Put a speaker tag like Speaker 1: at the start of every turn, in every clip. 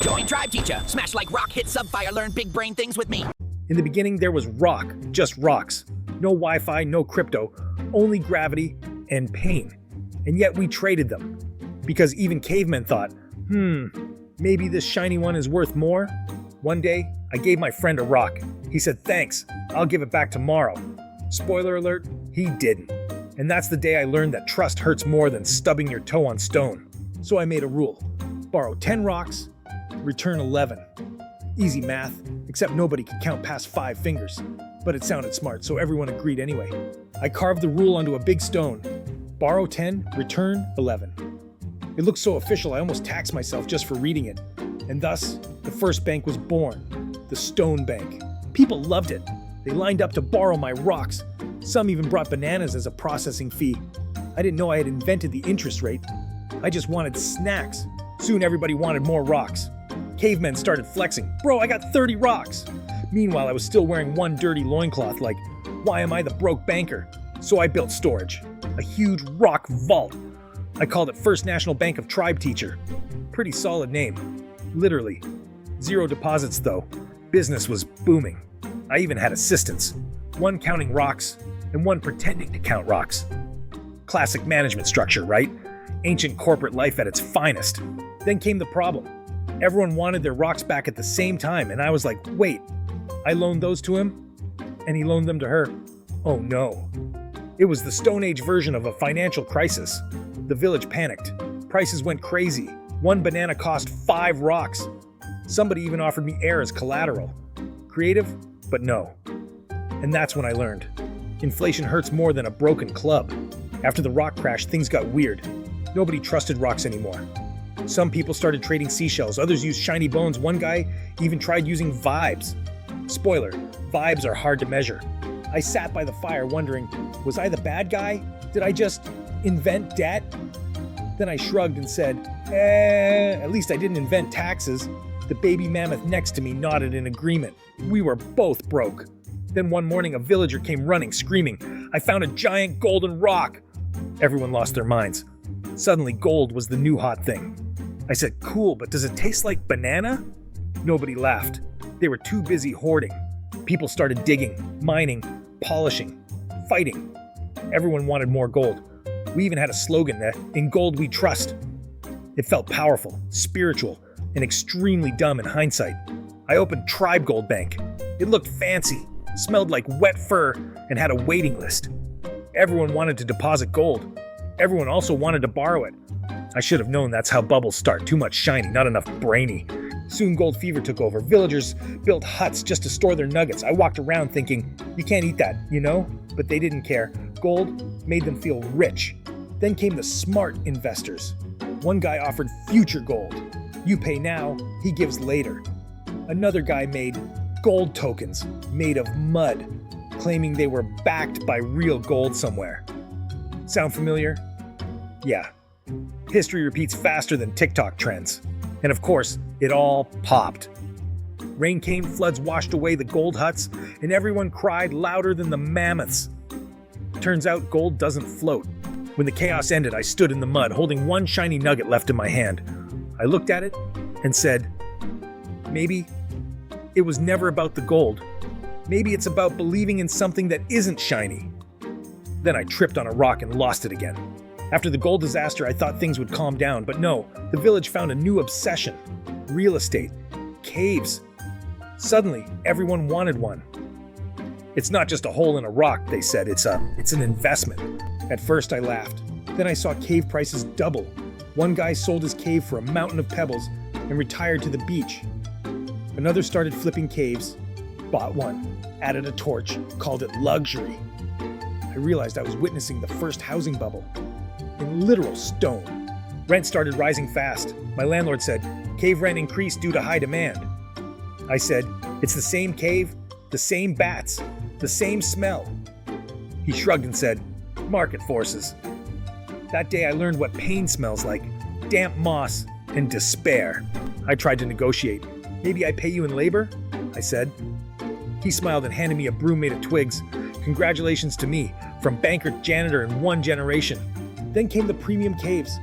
Speaker 1: Join Tribe Teacher. Smash like rock, hit subfire, learn big brain things with me.
Speaker 2: In the beginning, there was rock, just rocks. No Wi-Fi, no crypto, only gravity and pain. And yet we traded them. Because even cavemen thought, maybe this shiny one is worth more? One day, I gave my friend a rock. He said, thanks, I'll give it back tomorrow. Spoiler alert, he didn't. And that's the day I learned that trust hurts more than stubbing your toe on stone. So I made a rule. Borrow 10 rocks, return 11. Easy math, except nobody could count past 5 fingers. But it sounded smart, so everyone agreed anyway. I carved the rule onto a big stone. Borrow 10, return 11. It looked so official I almost taxed myself just for reading it. And thus, the first bank was born, the Stone Bank. People loved it. They lined up to borrow my rocks. Some even brought bananas as a processing fee. I didn't know I had invented the interest rate. I just wanted snacks. Soon everybody wanted more rocks. Cavemen started flexing. Bro, I got 30 rocks. Meanwhile, I was still wearing one dirty loincloth like, why am I the broke banker? So I built storage. A huge rock vault. I called it First National Bank of Tribe Teacher. Pretty solid name. Literally. 0 deposits though. Business was booming. I even had assistants. One counting rocks, and one pretending to count rocks. Classic management structure, right? Ancient corporate life at its finest. Then came the problem. Everyone wanted their rocks back at the same time, and I was like, wait, I loaned those to him, and he loaned them to her. Oh no. It was the Stone Age version of a financial crisis. The village panicked. Prices went crazy. One banana cost 5 rocks. Somebody even offered me air as collateral. Creative, but no. And that's when I learned. Inflation hurts more than a broken club. After the rock crash, things got weird. Nobody trusted rocks anymore. Some people started trading seashells, others used shiny bones, one guy even tried using vibes. Spoiler, vibes are hard to measure. I sat by the fire wondering, was I the bad guy? Did I just invent debt? Then I shrugged and said, at least I didn't invent taxes. The baby mammoth next to me nodded in agreement. We were both broke. Then one morning a villager came running, screaming, I found a giant golden rock. Everyone lost their minds. Suddenly gold was the new hot thing. I said, cool, but does it taste like banana? Nobody laughed. They were too busy hoarding. People started digging, mining, polishing, fighting. Everyone wanted more gold. We even had a slogan that, in gold we trust. It felt powerful, spiritual, and extremely dumb in hindsight. I opened Tribe Gold Bank. It looked fancy, smelled like wet fur, and had a waiting list. Everyone wanted to deposit gold. Everyone also wanted to borrow it. I should have known that's how bubbles start. Too much shiny, not enough brainy. Soon gold fever took over. Villagers built huts just to store their nuggets. I walked around thinking, you can't eat that, you know? But they didn't care. Gold made them feel rich. Then came the smart investors. One guy offered future gold. You pay now, he gives later. Another guy made gold tokens made of mud, claiming they were backed by real gold somewhere. Sound familiar? Yeah. History repeats faster than TikTok trends. And of course, it all popped. Rain came, floods washed away the gold huts, and everyone cried louder than the mammoths. Turns out gold doesn't float. When the chaos ended, I stood in the mud, holding one shiny nugget left in my hand. I looked at it and said, maybe it was never about the gold. Maybe it's about believing in something that isn't shiny. Then I tripped on a rock and lost it again. After the gold disaster, I thought things would calm down, but no, the village found a new obsession. Real estate. Caves. Suddenly, everyone wanted one. It's not just a hole in a rock, they said, it's an investment. At first I laughed. Then I saw cave prices double. One guy sold his cave for a mountain of pebbles and retired to the beach. Another started flipping caves, bought one, added a torch, called it luxury. I realized I was witnessing the first housing bubble. In literal stone. Rent started rising fast. My landlord said, cave rent increased due to high demand. I said, it's the same cave, the same bats, the same smell. He shrugged and said, market forces. That day I learned what pain smells like, damp moss and despair. I tried to negotiate. Maybe I pay you in labor? I said. He smiled and handed me a broom made of twigs. Congratulations to me, from banker to janitor in one generation. Then came the premium caves.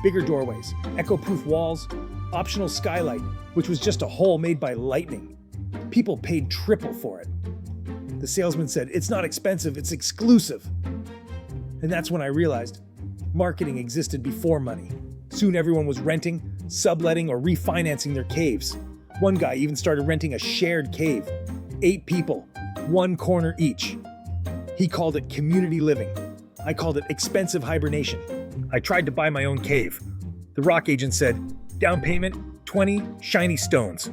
Speaker 2: Bigger doorways, echo-proof walls, Optional skylight, which was just a hole made by lightning. People paid triple for it. The salesman said, "It's not expensive, it's exclusive." And that's when I realized marketing existed before money. Soon everyone was renting, subletting, or refinancing their caves. One guy even started renting a shared cave. 8 people, 1 corner each. He called it community living. I called it expensive hibernation. I tried to buy my own cave. The rock agent said, "Down payment, 20 shiny stones."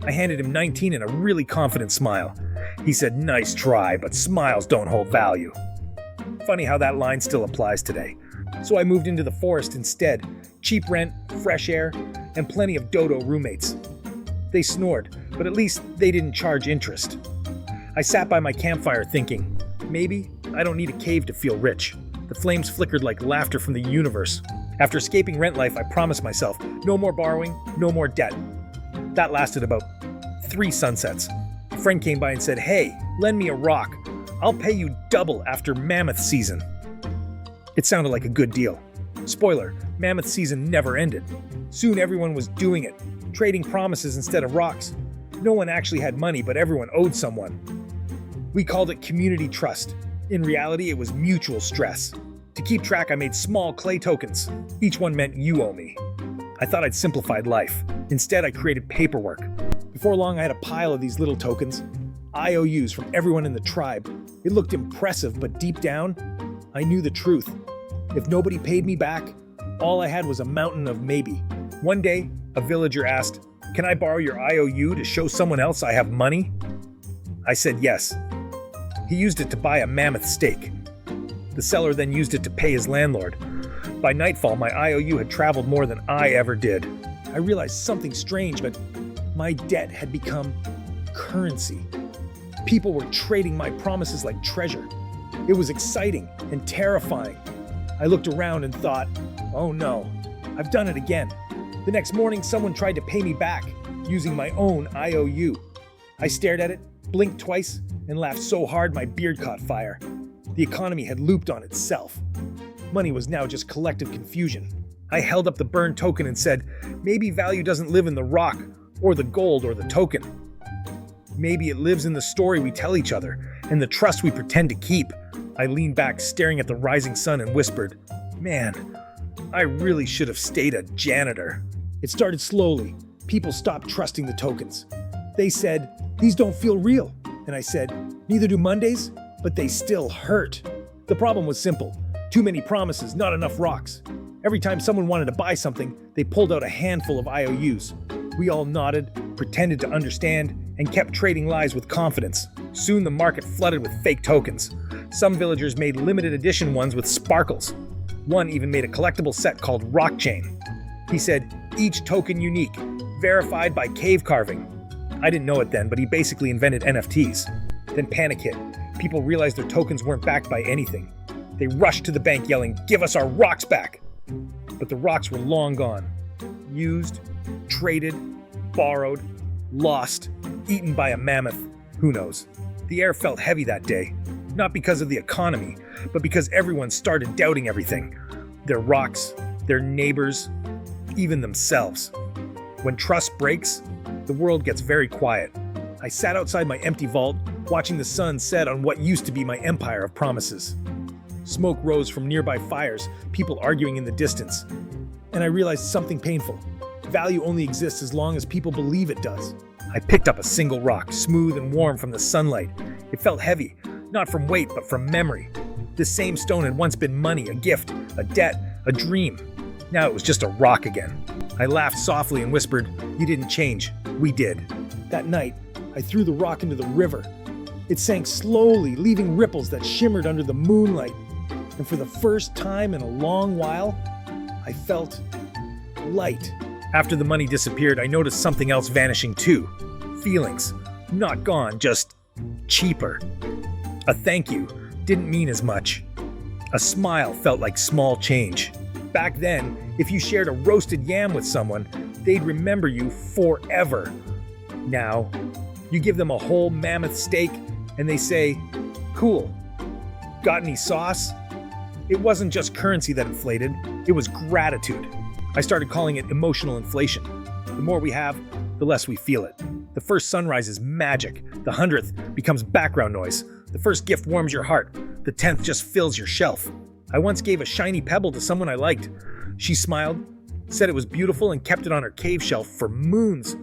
Speaker 2: I handed him 19 and a really confident smile. He said, "Nice try, but smiles don't hold value." Funny how that line still applies today. So I moved into the forest instead. Cheap rent, fresh air, and plenty of dodo roommates. They snored, but at least they didn't charge interest. I sat by my campfire thinking, maybe I don't need a cave to feel rich. The flames flickered like laughter from the universe. After escaping rent life, I promised myself, no more borrowing, no more debt. That lasted about 3 sunsets. A friend came by and said, "Hey, lend me a rock. I'll pay you double after mammoth season." It sounded like a good deal. Spoiler, mammoth season never ended. Soon everyone was doing it, trading promises instead of rocks. No one actually had money, but everyone owed someone. We called it community trust. In reality, it was mutual stress. To keep track, I made small clay tokens. Each one meant "you owe me." I thought I'd simplified life. Instead, I created paperwork. Before long, I had a pile of these little tokens, IOUs from everyone in the tribe. It looked impressive, but deep down, I knew the truth. If nobody paid me back, all I had was a mountain of maybe. One day, a villager asked, "Can I borrow your IOU to show someone else I have money?" I said yes. He used it to buy a mammoth steak. The seller then used it to pay his landlord. By nightfall, my IOU had traveled more than I ever did. I realized something strange, but my debt had become currency. People were trading my promises like treasure. It was exciting and terrifying. I looked around and thought, oh no, I've done it again. The next morning, someone tried to pay me back using my own IOU. I stared at it, blinked twice, and laughed so hard my beard caught fire. The economy had looped on itself. Money was now just collective confusion. I held up the burned token and said, maybe value doesn't live in the rock, or the gold, or the token. Maybe it lives in the story we tell each other, and the trust we pretend to keep. I leaned back, staring at the rising sun, and whispered, man, I really should have stayed a janitor. It started slowly. People stopped trusting the tokens. They said, these don't feel real. And I said, neither do Mondays, but they still hurt. The problem was simple. Too many promises, not enough rocks. Every time someone wanted to buy something, they pulled out a handful of IOUs. We all nodded, pretended to understand, and kept trading lies with confidence. Soon the market flooded with fake tokens. Some villagers made limited edition ones with sparkles. One even made a collectible set called Rock Chain. He said, each token unique, verified by cave carving. I didn't know it then, but he basically invented NFTs. Then panic hit. People realized their tokens weren't backed by anything. They rushed to the bank yelling, give us our rocks back! But the rocks were long gone. Used, traded, borrowed, lost, eaten by a mammoth. Who knows? The air felt heavy that day. Not because of the economy, but because everyone started doubting everything. Their rocks, their neighbors, even themselves. When trust breaks, the world gets very quiet. I sat outside my empty vault, watching the sun set on what used to be my empire of promises. Smoke rose from nearby fires, people arguing in the distance. And I realized something painful. Value only exists as long as people believe it does. I picked up a single rock, smooth and warm from the sunlight. It felt heavy, not from weight, but from memory. This same stone had once been money, a gift, a debt, a dream. Now it was just a rock again. I laughed softly and whispered, you didn't change, we did. That night, I threw the rock into the river. It sank slowly, leaving ripples that shimmered under the moonlight. And for the first time in a long while, I felt light. After the money disappeared, I noticed something else vanishing too. Feelings. Not gone, just cheaper. A thank you didn't mean as much. A smile felt like small change. Back then, if you shared a roasted yam with someone, they'd remember you forever. Now, you give them a whole mammoth steak and they say, cool. Got any sauce? It wasn't just currency that inflated, it was gratitude. I started calling it emotional inflation. The more we have, the less we feel it. The first sunrise is magic. The 100th becomes background noise. The first gift warms your heart. The 10th just fills your shelf. I once gave a shiny pebble to someone I liked. She smiled, said it was beautiful, and kept it on her cave shelf for moons.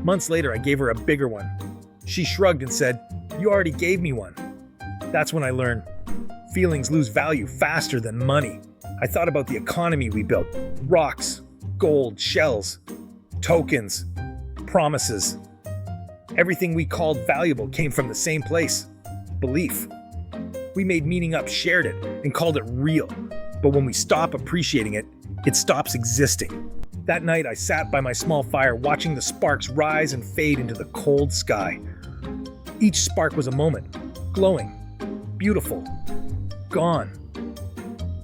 Speaker 2: Months later, I gave her a bigger one. She shrugged and said, "You already gave me one." That's when I learned feelings lose value faster than money. I thought about the economy we built. Rocks, gold, shells, tokens, promises. Everything we called valuable came from the same place: belief. We made meaning up, shared it, and called it real. But when we stop appreciating it, it stops existing. That night, I sat by my small fire, watching the sparks rise and fade into the cold sky. Each spark was a moment, glowing, beautiful, gone.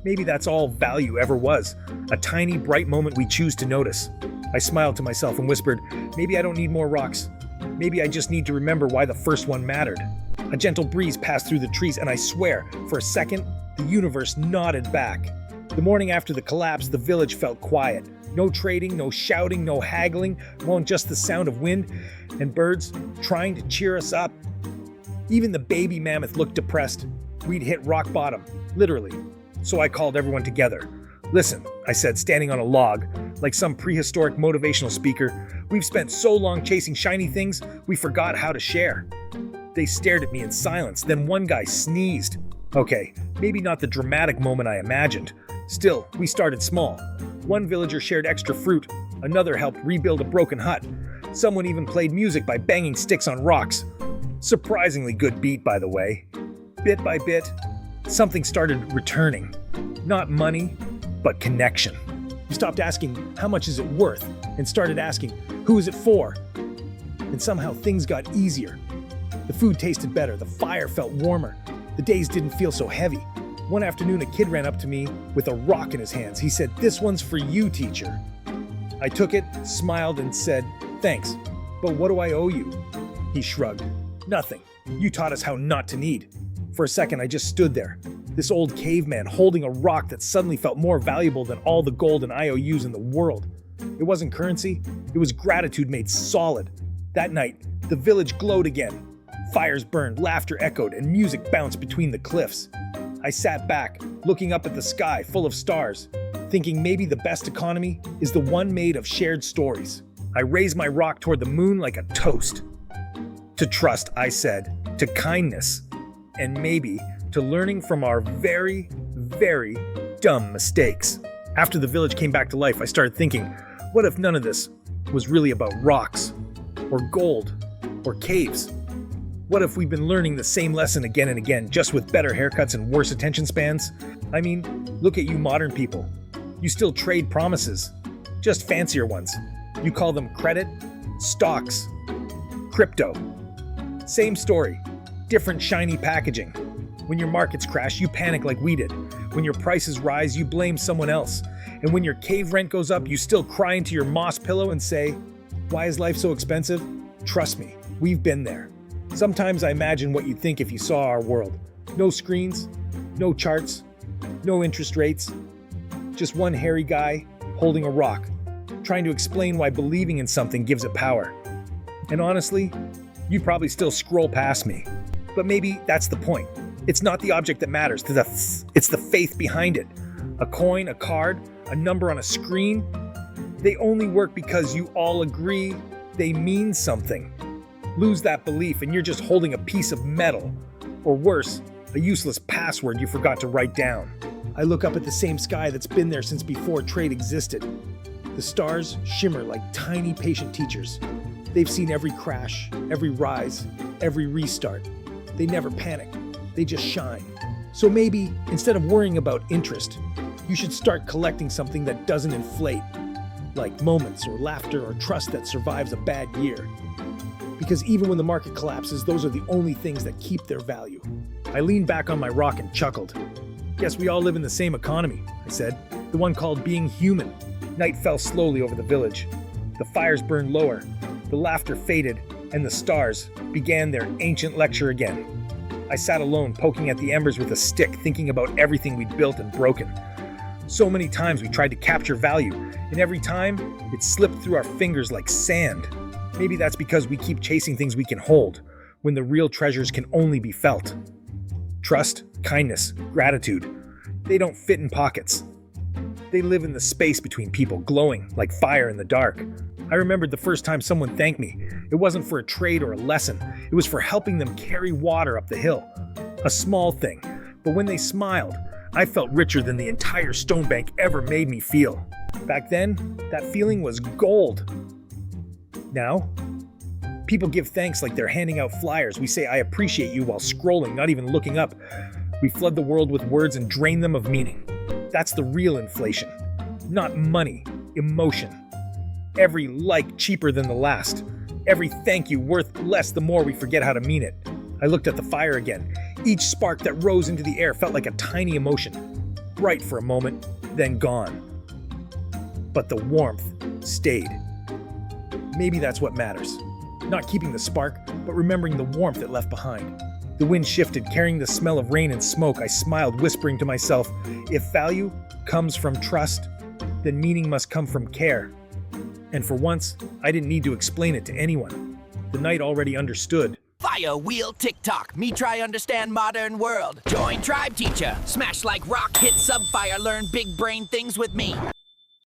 Speaker 2: Maybe that's all value ever was, a tiny, bright moment we choose to notice. I smiled to myself and whispered, maybe I don't need more rocks. Maybe I just need to remember why the first one mattered. A gentle breeze passed through the trees, and I swear, for a second, the universe nodded back. The morning after the collapse, the village felt quiet. No trading, no shouting, no haggling, just the sound of wind and birds trying to cheer us up. Even the baby mammoth looked depressed. We'd hit rock bottom, literally. So I called everyone together. "Listen," I said, standing on a log, like some prehistoric motivational speaker, "we've spent so long chasing shiny things, we forgot how to share." They stared at me in silence. Then one guy sneezed. Okay, maybe not the dramatic moment I imagined. Still, we started small. One villager shared extra fruit. Another helped rebuild a broken hut. Someone even played music by banging sticks on rocks. Surprisingly good beat, by the way. Bit by bit, something started returning. Not money, but connection. We stopped asking, how much is it worth? And started asking, who is it for? And somehow things got easier. The food tasted better, the fire felt warmer, the days didn't feel so heavy. One afternoon, a kid ran up to me with a rock in his hands. He said, "This one's for you, teacher." I took it, smiled, and said, "Thanks, but what do I owe you?" He shrugged. "Nothing. You taught us how not to need." For a second, I just stood there, this old caveman holding a rock that suddenly felt more valuable than all the gold and IOUs in the world. It wasn't currency, it was gratitude made solid. That night, the village glowed again. Fires burned, laughter echoed, and music bounced between the cliffs. I sat back, looking up at the sky full of stars, thinking maybe the best economy is the one made of shared stories. I raised my rock toward the moon like a toast. To trust, I said, to kindness, and maybe to learning from our very, very dumb mistakes. After the village came back to life, I started thinking, what if none of this was really about rocks, or gold, or caves? What if we've been learning the same lesson again and again, just with better haircuts and worse attention spans? I mean, look at you modern people. You still trade promises, just fancier ones. You call them credit, stocks, crypto. Same story, different shiny packaging. When your markets crash, you panic like we did. When your prices rise, you blame someone else. And when your cave rent goes up, you still cry into your moss pillow and say, "Why is life so expensive?" Trust me, we've been there. Sometimes I imagine what you'd think if you saw our world. No screens, no charts, no interest rates. Just one hairy guy holding a rock, trying to explain why believing in something gives it power. And honestly, you'd probably still scroll past me. But maybe that's the point. It's not the object that matters, it's the faith behind it. A coin, a card, a number on a screen, they only work because you all agree they mean something. Lose that belief and you're just holding a piece of metal, or worse, a useless password you forgot to write down. I look up at the same sky that's been there since before trade existed. The stars shimmer like tiny patient teachers. They've seen every crash, every rise, every restart. They never panic, they just shine. So maybe, instead of worrying about interest, you should start collecting something that doesn't inflate, like moments or laughter or trust that survives a bad year. Because even when the market collapses, those are the only things that keep their value. I leaned back on my rock and chuckled. Guess we all live in the same economy, I said, the one called being human. Night fell slowly over the village. The fires burned lower, the laughter faded, and the stars began their ancient lecture again. I sat alone, poking at the embers with a stick, thinking about everything we'd built and broken. So many times we tried to capture value, and every time it slipped through our fingers like sand. Maybe that's because we keep chasing things we can hold, when the real treasures can only be felt. Trust, kindness, gratitude, they don't fit in pockets. They live in the space between people, glowing like fire in the dark. I remembered the first time someone thanked me. It wasn't for a trade or a lesson. It was for helping them carry water up the hill. A small thing, but when they smiled, I felt richer than the entire stone bank ever made me feel. Back then, that feeling was gold. Now, people give thanks like they're handing out flyers. We say, "I appreciate you," while scrolling, not even looking up. We flood the world with words and drain them of meaning. That's the real inflation. Not money, emotion. Every like cheaper than the last. Every thank you worth less the more we forget how to mean it. I looked at the fire again. Each spark that rose into the air felt like a tiny emotion. Bright for a moment, then gone. But the warmth stayed. Maybe that's what matters. Not keeping the spark, but remembering the warmth it left behind. The wind shifted, carrying the smell of rain and smoke. I smiled, whispering to myself, if value comes from trust, then meaning must come from care. And for once, I didn't need to explain it to anyone. The night already understood.
Speaker 1: Fire wheel tick-tock, me try understand modern world. Join tribe teacher, smash like rock, hit sub fire, learn big brain things with me.